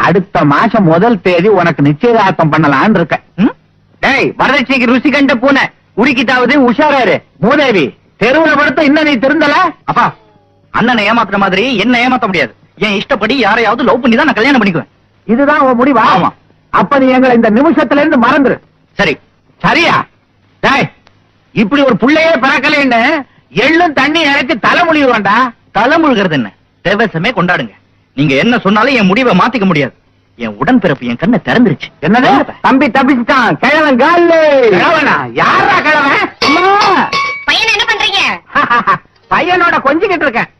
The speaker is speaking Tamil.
அடுத்த மாசம் முதல் தேதி உனக்கு நிச்சயதார்த்தம் பண்ணலான்னு இருக்க. டேய், வரதட்சணைக்கு ருசி கண்ட பூனை உருக்கிட்டாவது உஷாராரு. மூதேவி, தெருவுல படுத்த இன்னும் நீ திருந்தல. அப்பா, அண்ணனை ஏமாத்துற மாதிரி என்ன ஏமாத்த முடியாது. என் இஷ்டப்படி யாரையாவது லவ் பண்ணி தான் நான் கல்யாணம் பண்ணிக்குவேன். இதுதான் உன் முடிவா? ஆமா. அப்ப நீ எங்களை இந்த நிமிஷத்துல இருந்து மறந்துரு. சரி. சரியா? டேய், இப்படி ஒரு புள்ளையே பிறக்கலைன்னு எள்ளும் தண்ணி இறைச்சி தலைமொழிவாண்டா. தலைமுழுகிறது என்ன? தேவசமே கொண்டாடுங்க. நீங்க என்ன சொன்னாலும் என் முடிவை மாத்திக்க முடியாது. என் உடன்பிறப்பு என் கண்ணை திறந்துருச்சு. என்னது? தம்பி தப்பிச்சுட்டான். கிழவன் காலு. கிழவனா? யாரா கிழவன்? பையன் என்ன பண்றீங்க? பையனோட கொஞ்சிக்கிட்டு இருக்கேன்.